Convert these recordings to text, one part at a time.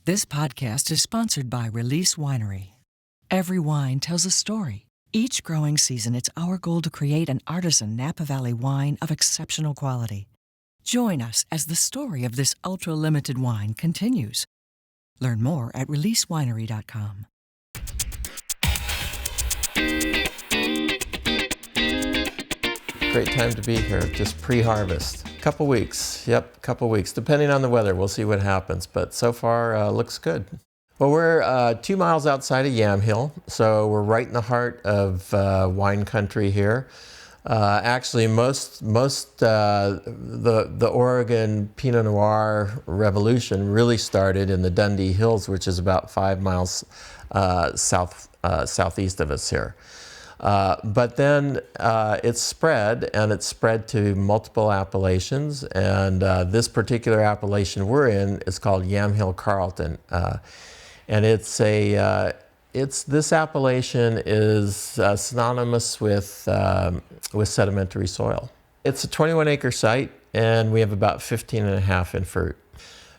This podcast is sponsored by Release Winery. Every wine tells a story. Each growing season, it's our goal to create an artisan Napa Valley wine of exceptional quality. Join us as the story of this ultra-limited wine continues. Learn more at releasewinery.com. Great time to be here, just pre-harvest. Couple weeks, couple weeks, depending on the weather. We'll see what happens, but so far looks good. Well, we're 2 miles outside of Yamhill, so we're right in the heart of wine country here. Actually, the Oregon Pinot Noir revolution really started in the Dundee Hills, which is about 5 miles southeast of us here. But then it's spread, and it's spread to multiple appellations, and this particular appellation we're in is called Yamhill Carlton, and this appellation is synonymous with sedimentary soil. It's a 21-acre site, and we have about 15.5 in fruit.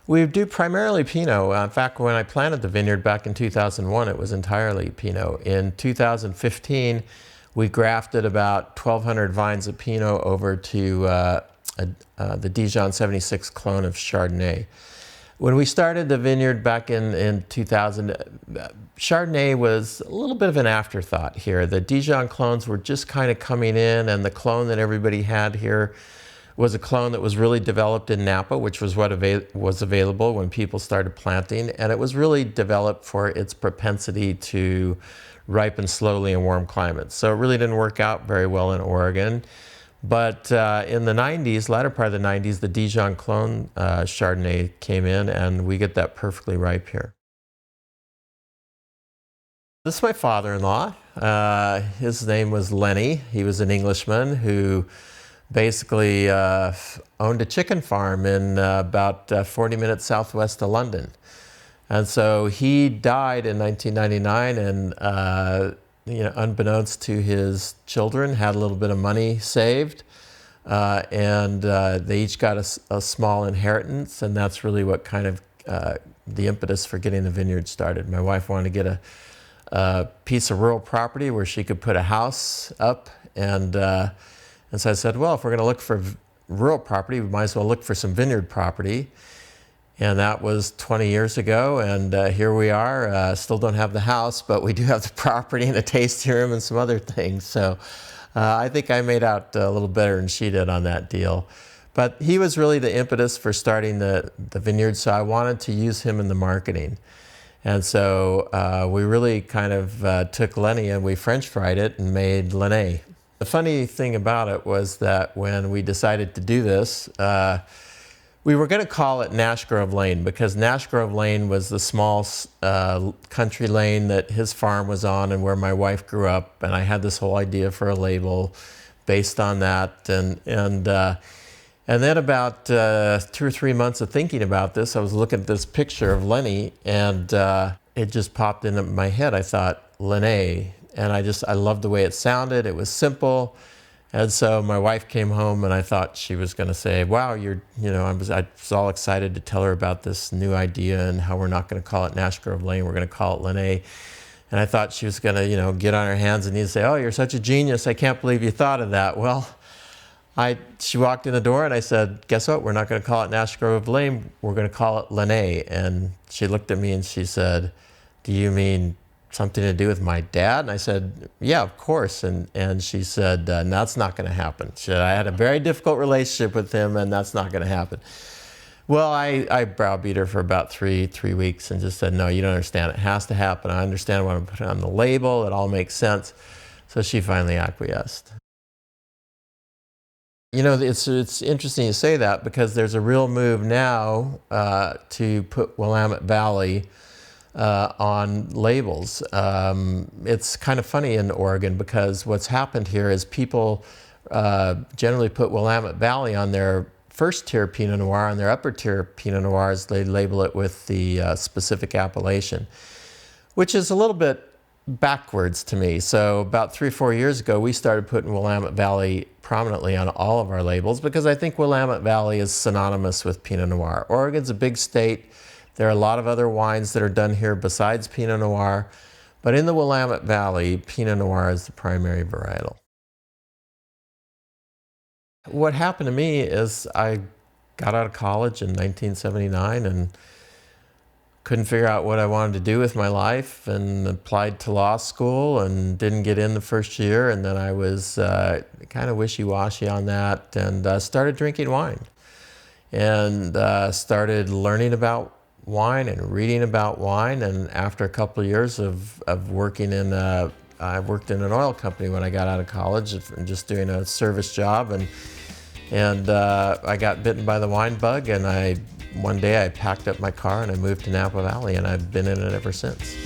We do primarily Pinot. In fact, when I planted the vineyard back in 2001, it was entirely Pinot. In 2015, we grafted about 1,200 vines of Pinot over to the Dijon 76 clone of Chardonnay. When we started the vineyard back in 2000, Chardonnay was a little bit of an afterthought here. The Dijon clones were just kind of coming in, and the clone that everybody had here was a clone that was really developed in Napa, which was what was available when people started planting, and it was really developed for its propensity to ripen slowly in warm climates. So it really didn't work out very well in Oregon. But in the 90s, latter part of the 90s, the Dijon clone Chardonnay came in, and we get that perfectly ripe here. This is my father-in-law. His name was Lenné. He was an Englishman who basically owned a chicken farm in about 40 minutes southwest of London. And so he died in 1999, and unbeknownst to his children, had a little bit of money saved, and they each got a small inheritance, and that's really what kind of the impetus for getting the vineyard started. My wife wanted to get a piece of rural property where she could put a house up, and so I said, well, if we're going to look for rural property, we might as well look for some vineyard property. And that was 20 years ago, and here we are. Still don't have the house, but we do have the property and a tasting room and some other things. So I think I made out a little better than she did on that deal. But he was really the impetus for starting the vineyard, so I wanted to use him in the marketing. And so we really kind of took Lenné and we French fried it and made Lenne. The funny thing about it was that when we decided to do this, we were going to call it Nash Grove Lane, because Nash Grove Lane was the small country lane that his farm was on and where my wife grew up, and I had this whole idea for a label based on that. And then about 2 or 3 months of thinking about this, I was looking at this picture of Lenné, and it just popped into my head. I thought, Lenne, and I loved the way it sounded. It was simple. And so my wife came home, and I thought she was going to say, wow, I was all excited to tell her about this new idea and how we're not going to call it Nash Grove Lane, we're going to call it Lenne. And I thought she was going to, get on her hands and knees and say, oh, you're such a genius, I can't believe you thought of that. Well, she walked in the door, and I said, guess what, we're not going to call it Nash Grove Lane, we're going to call it Lenne. And she looked at me and she said, do you mean something to do with my dad? And I said, yeah, of course. And she said, that's not going to happen. She said, I had a very difficult relationship with him, and that's not going to happen. Well, I browbeat her for about three weeks and just said, no, you don't understand. It has to happen. I understand what I'm putting on the label. It all makes sense. So she finally acquiesced. It's interesting you say that, because there's a real move now to put Willamette Valley on labels. It's kind of funny in Oregon, because what's happened here is people generally put Willamette Valley on their first tier Pinot Noir. On their upper tier Pinot Noirs, they label it with the specific appellation, which is a little bit backwards to me. So about 3 or 4 years ago, we started putting Willamette Valley prominently on all of our labels, because I think Willamette Valley is synonymous with Pinot Noir. Oregon's a big state. There are a lot of other wines that are done here besides Pinot Noir, but in the Willamette Valley, Pinot Noir is the primary varietal. What happened to me is I got out of college in 1979 and couldn't figure out what I wanted to do with my life, and applied to law school and didn't get in the first year, and then I was kind of wishy-washy on that, and started drinking wine and started learning about wine and reading about wine. And after a couple of years of working in I worked in an oil company when I got out of college, just doing a service job, and I got bitten by the wine bug, and one day I packed up my car and I moved to Napa Valley, and I've been in it ever since.